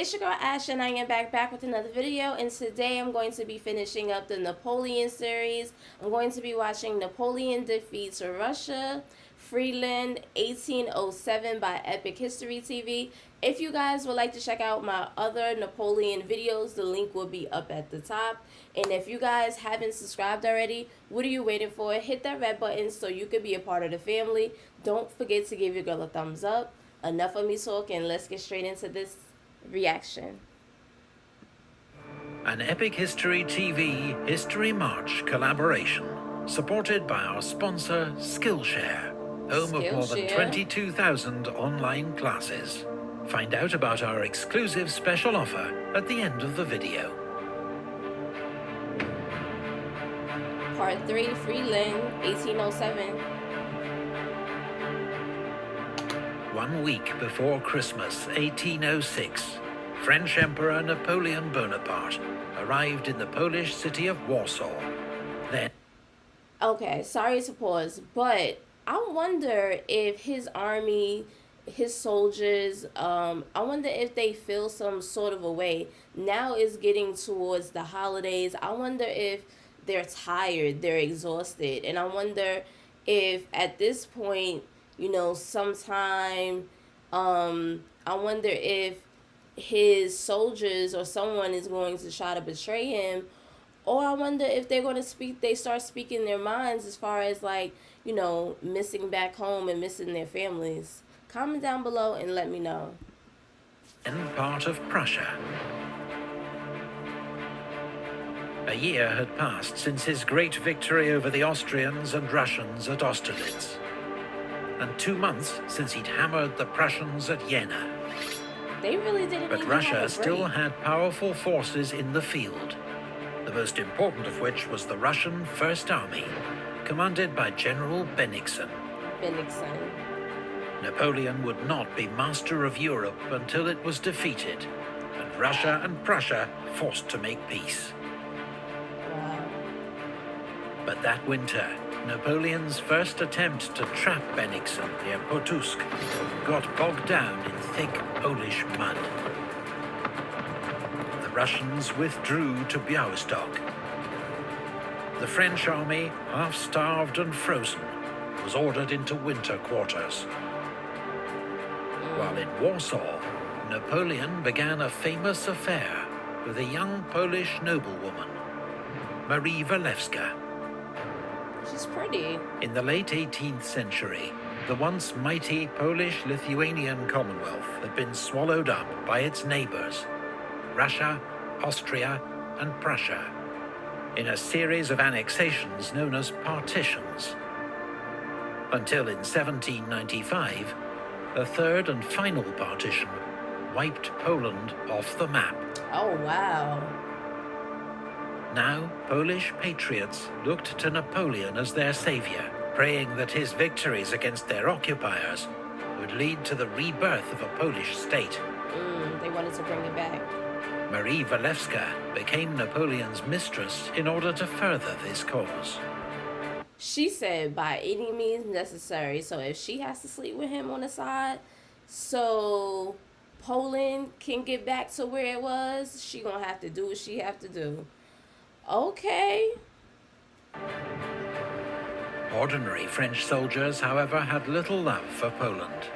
it's your girl Ash, and I am back with another video. And today I'm going to be finishing up the Napoleon series. I'm going to be watching Napoleon Defeats Russia, Friedland 1807 by Epic History TV. If you guys would like to check out my other Napoleon videos, the link will be up at the top. And if you guys haven't subscribed already, what are you waiting for? Hit that red button so you could be a part of the family. Don't forget to give your girl a thumbs up. Enough of me talking, let's get straight into this reaction. An Epic History TV History March collaboration, supported by our sponsor Skillshare, home of more than 22,000 online classes. Find out about our exclusive special offer at the end of the video. Part 3, Friedland, 1807. 1 week before Christmas 1806, French Emperor Napoleon Bonaparte arrived in the Polish city of Warsaw. Then... Okay, sorry to pause, but I wonder if his army, his soldiers, I wonder if they feel some sort of a way. Now it's getting towards the holidays. I wonder if they're tired, they're exhausted, and I wonder if at this point, you know, sometime, I wonder if his soldiers or someone is going to try to betray him, or I wonder if they're going to they start speaking their minds as far as, like, you know, missing back home and missing their families. Comment down below and let me know. And part of Prussia. A year had passed since his great victory over the Austrians and Russians at Austerlitz, and 2 months since he'd hammered the Prussians at Jena. They really didn't. But Russia still had powerful forces in the field, the most important of which was the Russian First Army, commanded by General Bennigsen. Napoleon would not be master of Europe until it was defeated, and Russia and Prussia forced to make peace. Wow. But that winter, Napoleon's first attempt to trap Bennigsen near Pultusk got bogged down in thick Polish mud. The Russians withdrew to Białystok. The French army, half-starved and frozen, was ordered into winter quarters. While in Warsaw, Napoleon began a famous affair with a young Polish noblewoman, Marie Walewska. She's pretty. In the late 18th century, the once mighty Polish-Lithuanian Commonwealth had been swallowed up by its neighbors, Russia, Austria, and Prussia, in a series of annexations known as partitions. Until in 1795, a third and final partition wiped Poland off the map. Oh, wow. Now, Polish patriots looked to Napoleon as their savior, praying that his victories against their occupiers would lead to the rebirth of a Polish state. They wanted to bring it back. Marie Walewska became Napoleon's mistress in order to further this cause. She said by any means necessary. So if she has to sleep with him on the side, so Poland can get back to where it was, she gonna have to do what she have to do. Okay. Ordinary French soldiers, however, had little love for Poland.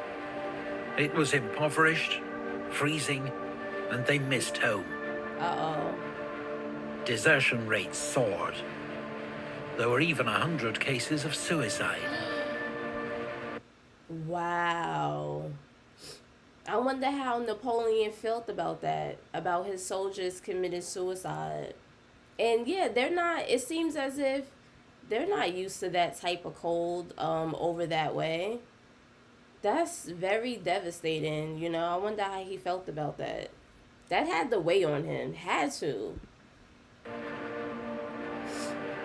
It was impoverished, freezing, and they missed home. Uh-oh. Desertion rates soared. There were even 100 cases of suicide. Wow. I wonder how Napoleon felt about that, about his soldiers committing suicide. And yeah, they're not, it seems as if they're not used to that type of cold over that way. That's very devastating, you know. I wonder how he felt about that. That had to weigh on him, had to.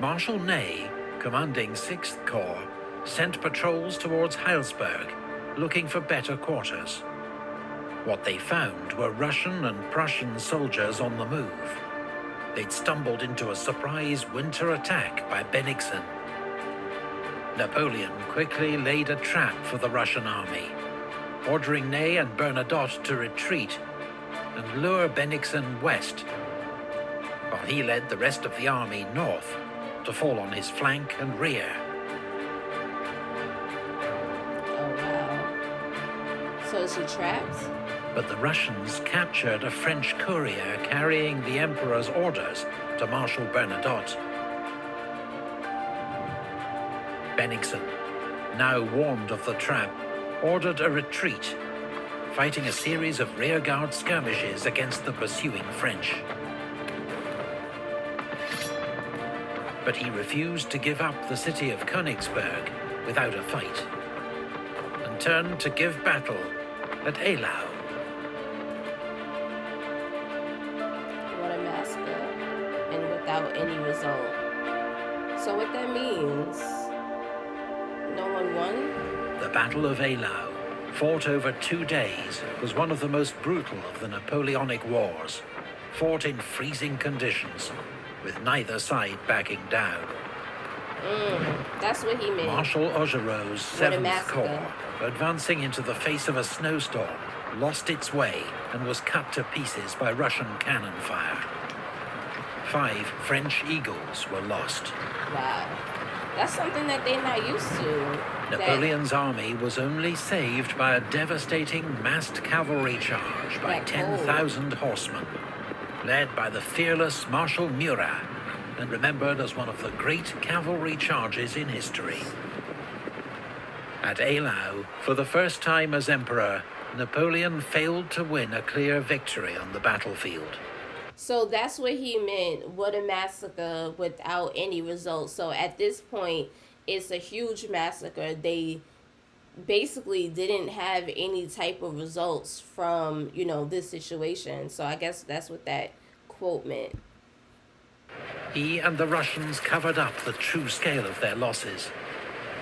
Marshal Ney, commanding 6th Corps, sent patrols towards Heilsberg, looking for better quarters. What they found were Russian and Prussian soldiers on the move. They'd stumbled into a surprise winter attack by Bennigsen. Napoleon quickly laid a trap for the Russian army, ordering Ney and Bernadotte to retreat and lure Bennigsen west, while he led the rest of the army north to fall on his flank and rear. Oh, wow. So is he trapped? But the Russians captured a French courier carrying the Emperor's orders to Marshal Bernadotte. Bennigsen, now warned of the trap, ordered a retreat, fighting a series of rearguard skirmishes against the pursuing French. But he refused to give up the city of Königsberg without a fight, and turned to give battle at Eylau. What a massacre, and without any result. So what that means, no one won? The Battle of Eylau, fought over 2 days, was one of the most brutal of the Napoleonic Wars, fought in freezing conditions, with neither side backing down. That's what he meant. Marshal Augereau's 7th Corps, advancing into the face of a snowstorm, lost its way and was cut to pieces by Russian cannon fire. 5 French Eagles were lost. Wow. That's something that they're not used to. Napoleon's army was only saved by a devastating massed cavalry charge by 10,000 horsemen, led by the fearless Marshal Murat, and remembered as one of the great cavalry charges in history. At Eylau, for the first time as emperor, Napoleon failed to win a clear victory on the battlefield. So that's what he meant, what a massacre without any results. So at this point, it's a huge massacre. They basically didn't have any type of results from, this situation. So I guess that's what that quote meant. He and the Russians covered up the true scale of their losses,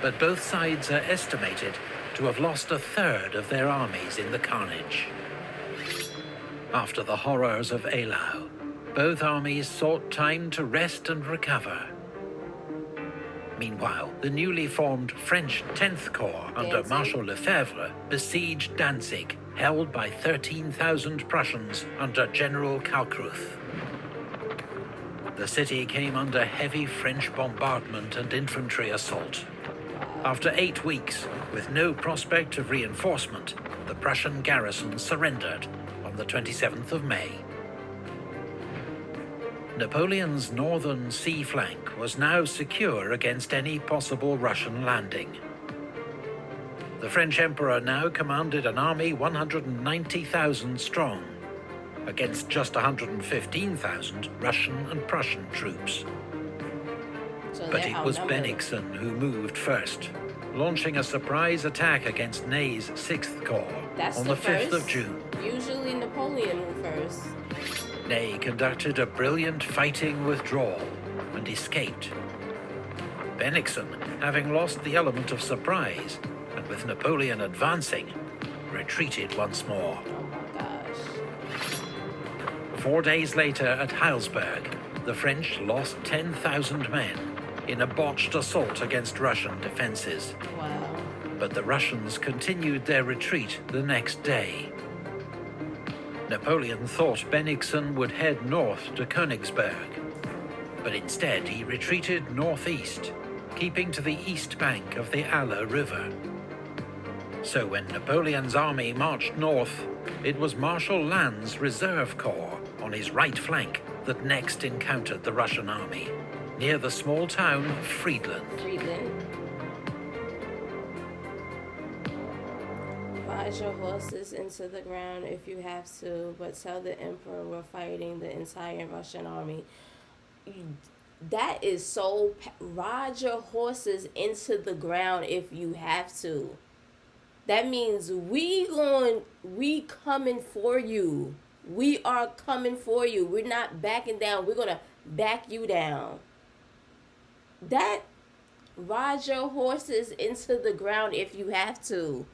but both sides are estimated to have lost a third of their armies in the carnage. After the horrors of Eylau, both armies sought time to rest and recover. Meanwhile, the newly formed French 10th Corps under Marshal Lefebvre besieged Danzig, held by 13,000 Prussians under General Kalkreuth. The city came under heavy French bombardment and infantry assault. After 8 weeks, with no prospect of reinforcement, the Prussian garrison surrendered on the 27th of May. Napoleon's northern sea flank was now secure against any possible Russian landing. The French Emperor now commanded an army 190,000 strong, against just 115,000 Russian and Prussian troops. But it was Bennigsen who moved first, launching a surprise attack against Ney's 6th Corps on the 5th of June. Usually Napoleon moved first. Ney conducted a brilliant fighting withdrawal and escaped. Bennigsen, having lost the element of surprise, and with Napoleon advancing, retreated once more. Oh my gosh. 4 days later at Heilsberg, the French lost 10,000 men in a botched assault against Russian defenses. Wow. But the Russians continued their retreat the next day. Napoleon thought Bennigsen would head north to Königsberg, but instead he retreated northeast, keeping to the east bank of the Aller River. So when Napoleon's army marched north, it was Marshal Lannes' Reserve Corps on his right flank that next encountered the Russian army, near the small town of Friedland. Ride your horses into the ground if you have to, but tell the emperor we're fighting the entire Russian army. That is so... Ride your horses into the ground if you have to. That means we coming for you. We are coming for you. We're not backing down. We're going to back you down. That, ride your horses into the ground if you have to.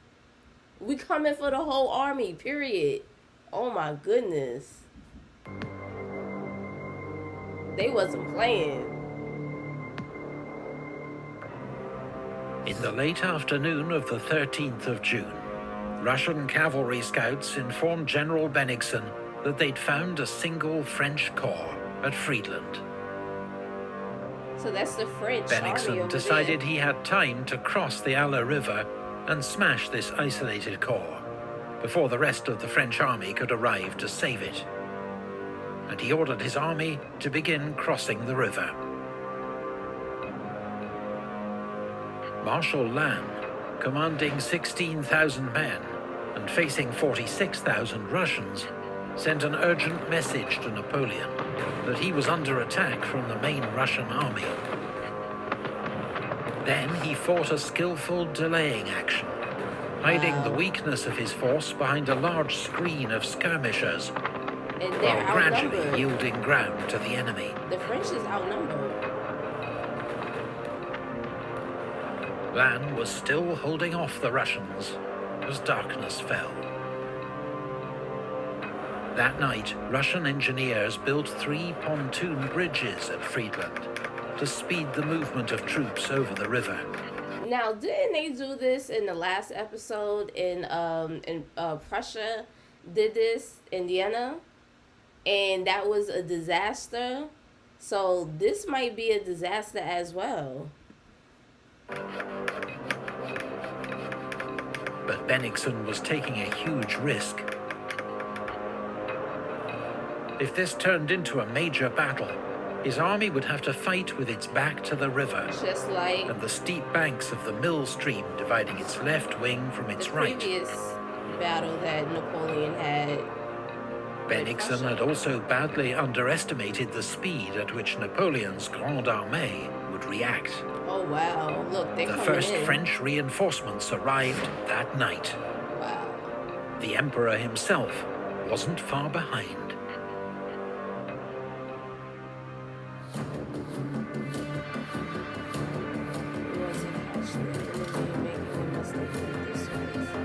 We coming for the whole army, period. Oh my goodness. They wasn't playing. In the late afternoon of the 13th of June, Russian cavalry scouts informed General Bennigsen that they'd found a single French corps at Friedland. So that's the French army Bennigsen over decided there. he had time to cross the Aller River and smash this isolated corps before the rest of the French army could arrive to save it. And he ordered his army to begin crossing the river. Marshal Lannes, commanding 16,000 men and facing 46,000 Russians, sent an urgent message to Napoleon that he was under attack from the main Russian army. Then he fought a skillful delaying action, hiding the weakness of his force behind a large screen of skirmishers, And they're while gradually outnumbered. yielding ground to the enemy. The French is outnumbered. Lannes was still holding off the Russians as darkness fell. That night, Russian engineers built 3 pontoon bridges at Friedland to speed the movement of troops over the river. Now, didn't they do this in the last episode in Prussia? Did this, Indiana, and that was a disaster. So this might be a disaster as well. But Bennigsen was taking a huge risk. If this turned into a major battle, his army would have to fight with its back to the river Just like and the steep banks of the Mill Stream dividing its left wing from its the right. previous battle that Napoleon had. Bennigsen had also badly underestimated the speed at which Napoleon's Grande Armée would react. Oh wow! Look, they're The coming first in. French reinforcements arrived that night. Wow. The Emperor himself wasn't far behind.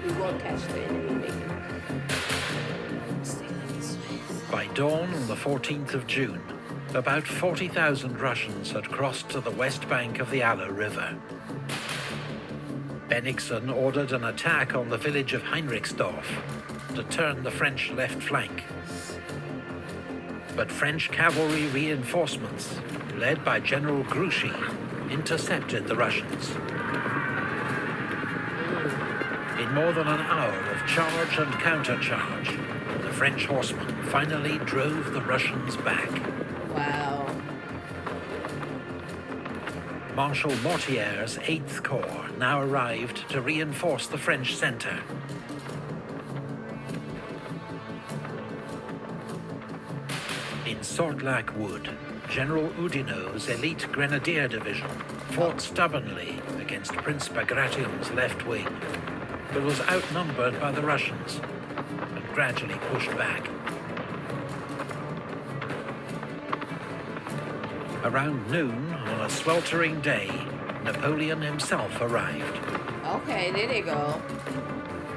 We won't catch the enemy making a mistake like this. By dawn on the 14th of June, about 40,000 Russians had crossed to the west bank of the Aller River. Bennigsen ordered an attack on the village of Heinrichsdorf to turn the French left flank. But French cavalry reinforcements, led by General Grouchy, intercepted the Russians. In more than an hour of charge and countercharge, the French horsemen finally drove the Russians back. Wow. Marshal Mortier's 8th Corps now arrived to reinforce the French centre. In Sortlac Wood, General Oudinot's elite Grenadier Division fought stubbornly against Prince Bagration's left wing, but was outnumbered by the Russians and gradually pushed back. Around noon on a sweltering day, Napoleon himself arrived. Okay, there they go.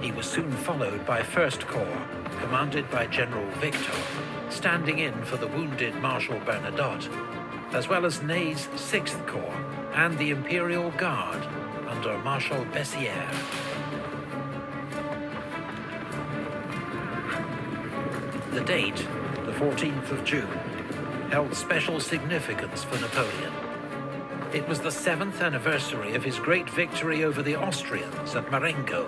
He was soon followed by 1st Corps, commanded by General Victor, standing in for the wounded Marshal Bernadotte, as well as Ney's 6th Corps and the Imperial Guard under Marshal Bessières. The date, the 14th of June, held special significance for Napoleon. It was the 7th anniversary of his great victory over the Austrians at Marengo.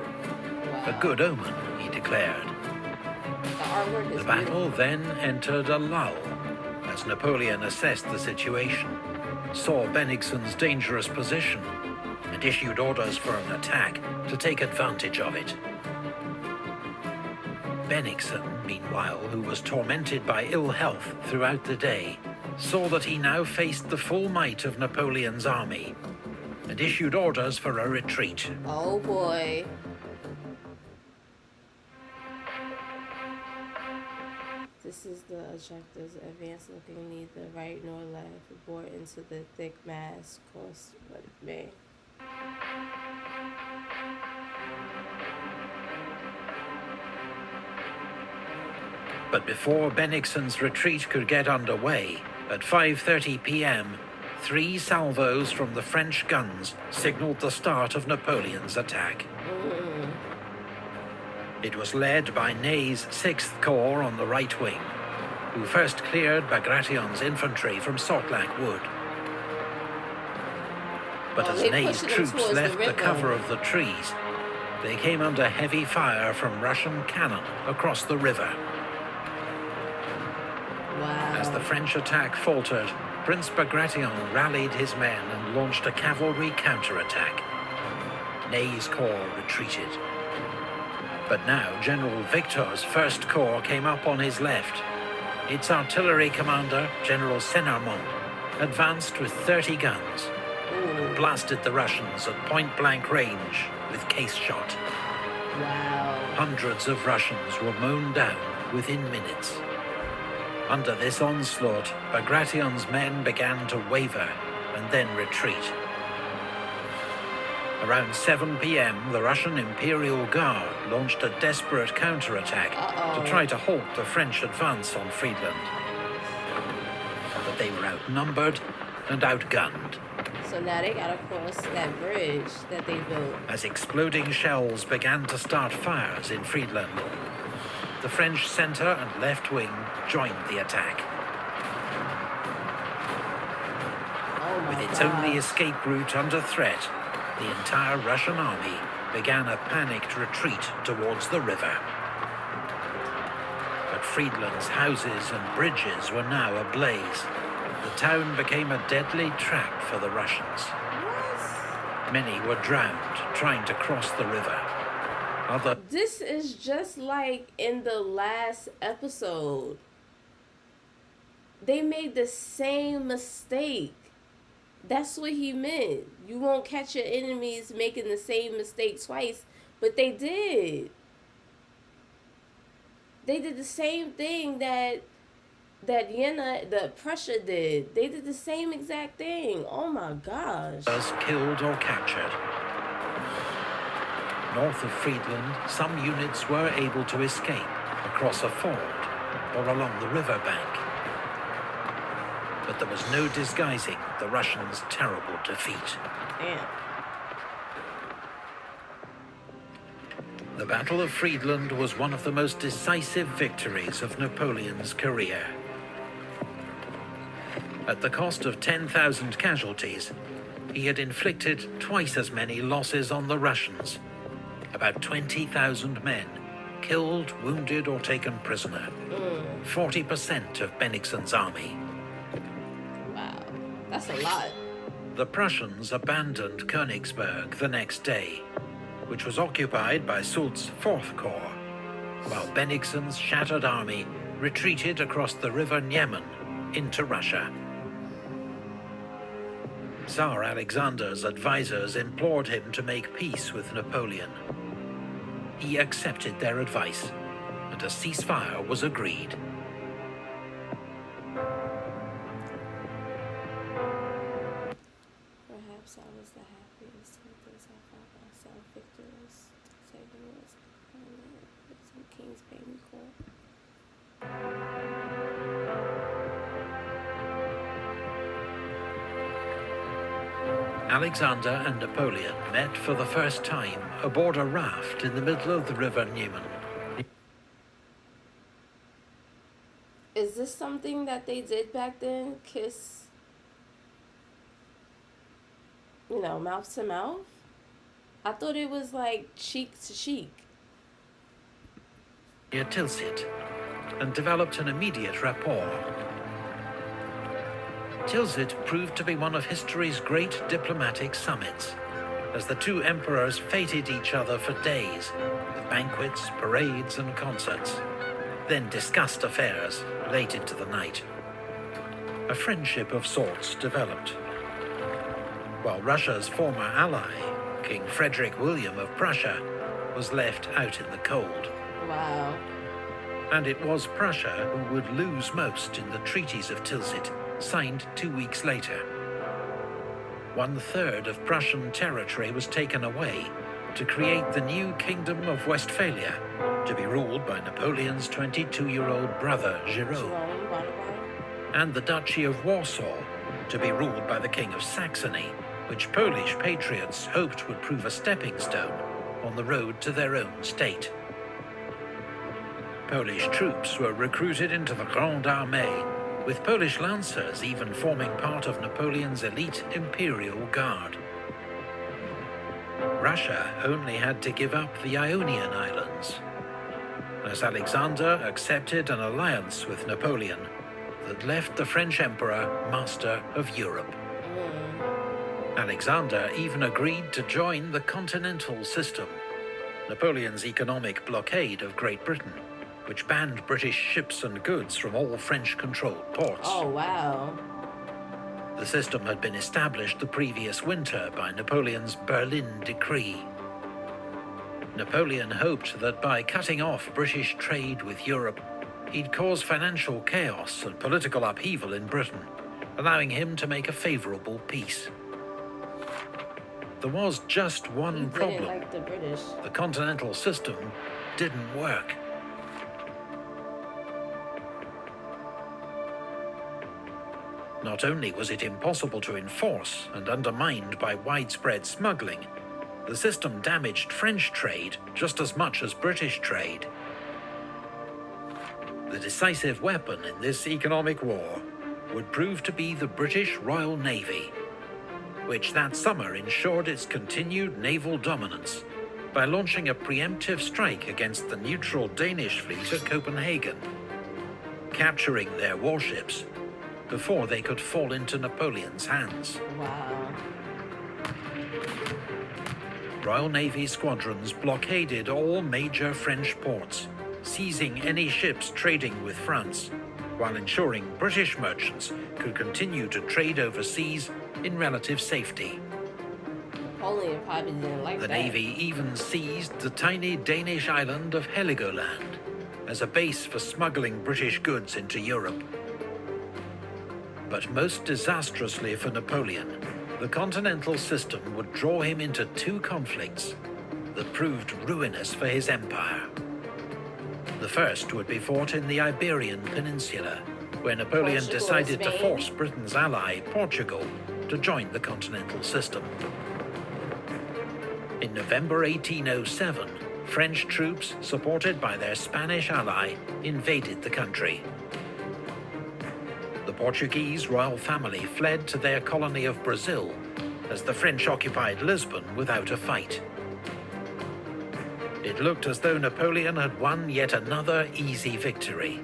A good omen, he declared. The artwork is The battle beautiful. then entered a lull as Napoleon assessed the situation, saw Bennigsen's dangerous position, and issued orders for an attack to take advantage of it. Bennigsen, meanwhile, who was tormented by ill health throughout the day, saw that he now faced the full might of Napoleon's army and issued orders for a retreat. Oh boy. This is the objectives. Advance looking neither right nor left. Bore into the thick mass. Course what it may. But before Bennigsen's retreat could get underway, at 5:30 p.m., 3 salvos from the French guns signaled the start of Napoleon's attack. It was led by Ney's 6th Corps on the right wing, who first cleared Bagration's infantry from Sortlack Wood. But as Ney's troops left the cover of the trees, they came under heavy fire from Russian cannon across the river. Wow. As the French attack faltered, Prince Bagration rallied his men and launched a cavalry counterattack. Ney's corps retreated. But now General Victor's 1st Corps came up on his left. Its artillery commander, General Senarmont, advanced with 30 guns, and blasted the Russians at point-blank range with case shot. Wow. Hundreds of Russians were mown down within minutes. Under this onslaught, Bagration's men began to waver and then retreat. Around 7 p.m., the Russian Imperial Guard launched a desperate counterattack to try to halt the French advance on Friedland. But they were outnumbered and outgunned. So now they gotta cross that bridge that they built. As exploding shells began to start fires in Friedland, the French centre and left wing joined the attack. With its only escape route under threat, the entire Russian army began a panicked retreat towards the river. But Friedland's houses and bridges were now ablaze. The town became a deadly trap for the Russians. Many were drowned trying to cross the river. This is just like in the last episode. They made the same mistake. That's what he meant. You won't catch your enemies making the same mistake twice, but they did. They did the same thing that Prussia did. They did the same exact thing. Oh my gosh. Was killed or captured. North of Friedland, some units were able to escape across a ford or along the river bank. But there was no disguising the Russians' terrible defeat. Damn. The Battle of Friedland was one of the most decisive victories of Napoleon's career. At the cost of 10,000 casualties, he had inflicted twice as many losses on the Russians. About 20,000 men, killed, wounded, or taken prisoner. 40% of Bennigsen's army. Wow, that's a lot. The Prussians abandoned Königsberg the next day, which was occupied by Soult's 4th Corps, while Bennigsen's shattered army retreated across the river Niemen into Russia. Tsar Alexander's advisors implored him to make peace with Napoleon. He accepted their advice, and a ceasefire was agreed. Perhaps I was the happiest because I found myself victorious. Saving was some kings paid me court. Alexander and Napoleon met for the first time aboard a raft in the middle of the river Niemen. Is this something that they did back then? Kiss, mouth to mouth? I thought it was like cheek to cheek. Near Tilsit, and developed an immediate rapport. Tilsit proved to be one of history's great diplomatic summits, as the two emperors feted each other for days, with banquets, parades, and concerts, then discussed affairs late into the night. A friendship of sorts developed, while Russia's former ally, King Frederick William of Prussia, was left out in the cold. Wow. And it was Prussia who would lose most in the treaties of Tilsit, signed 2 weeks later. 1/3 of Prussian territory was taken away to create the new Kingdom of Westphalia, to be ruled by Napoleon's 22-year-old brother, Jerome, and the Duchy of Warsaw, to be ruled by the King of Saxony, which Polish patriots hoped would prove a stepping stone on the road to their own state. Polish troops were recruited into the Grande Armée, with Polish lancers even forming part of Napoleon's elite Imperial Guard. Russia only had to give up the Ionian Islands, as Alexander accepted an alliance with Napoleon that left the French Emperor master of Europe. Alexander even agreed to join the continental system, Napoleon's economic blockade of Great Britain, which banned British ships and goods from all French-controlled ports. Oh, wow. The system had been established the previous winter by Napoleon's Berlin Decree. Napoleon hoped that by cutting off British trade with Europe, he'd cause financial chaos and political upheaval in Britain, allowing him to make a favourable peace. There was just one problem. Like the British. The continental system didn't work. Not only was it impossible to enforce and undermined by widespread smuggling, the system damaged French trade just as much as British trade. The decisive weapon in this economic war would prove to be the British Royal Navy, which that summer ensured its continued naval dominance by launching a preemptive strike against the neutral Danish fleet at Copenhagen, capturing their warships before they could fall into Napoleon's hands. Wow. Royal Navy squadrons blockaded all major French ports, seizing any ships trading with France, while ensuring British merchants could continue to trade overseas in relative safety. Napoleon probably didn't like The that. Navy even seized the tiny Danish island of Heligoland as a base for smuggling British goods into Europe. But most disastrously for Napoleon, the continental system would draw him into two conflicts that proved ruinous for his empire. The first would be fought in the Iberian Peninsula, where Napoleon Portugal, decided to Spain. force Britain's ally, Portugal, to join the continental system. In November 1807, French troops, supported by their Spanish ally, invaded the country. The Portuguese royal family fled to their colony of Brazil as the French occupied Lisbon without a fight. It looked as though Napoleon had won yet another easy victory.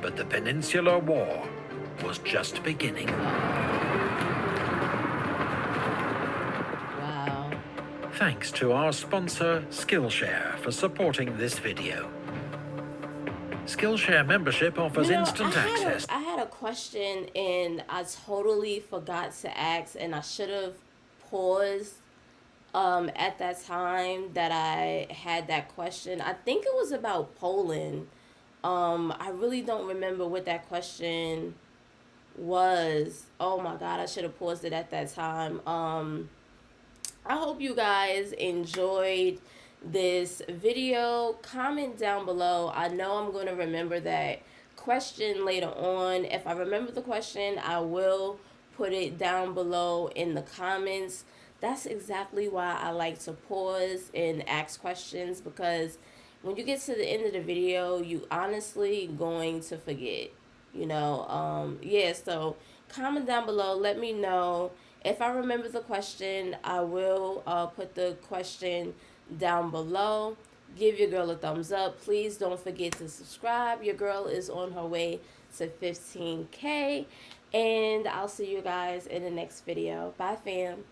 But the Peninsular War was just beginning. Wow. Thanks to our sponsor, Skillshare, for supporting this video. Skillshare membership offers instant access. I had a question and I totally forgot to ask, and I should have paused at that time that I had that question. I think it was about Poland. I really don't remember what that question was. Oh my God, I should have paused it at that time. I hope you guys enjoyed this video. Comment down below. I know I'm going to remember that question later on. If I remember the question, I will put it down below in the comments. That's exactly why I like to pause and ask questions, because when you get to the end of the video, you honestly going to forget, you know. Yeah, so comment down below, let me know. If I remember the question, I will put the question down below. Give your girl a thumbs up. Please don't forget to subscribe. Your girl is on her way to 15K, and I'll see you guys in the next video. Bye, fam.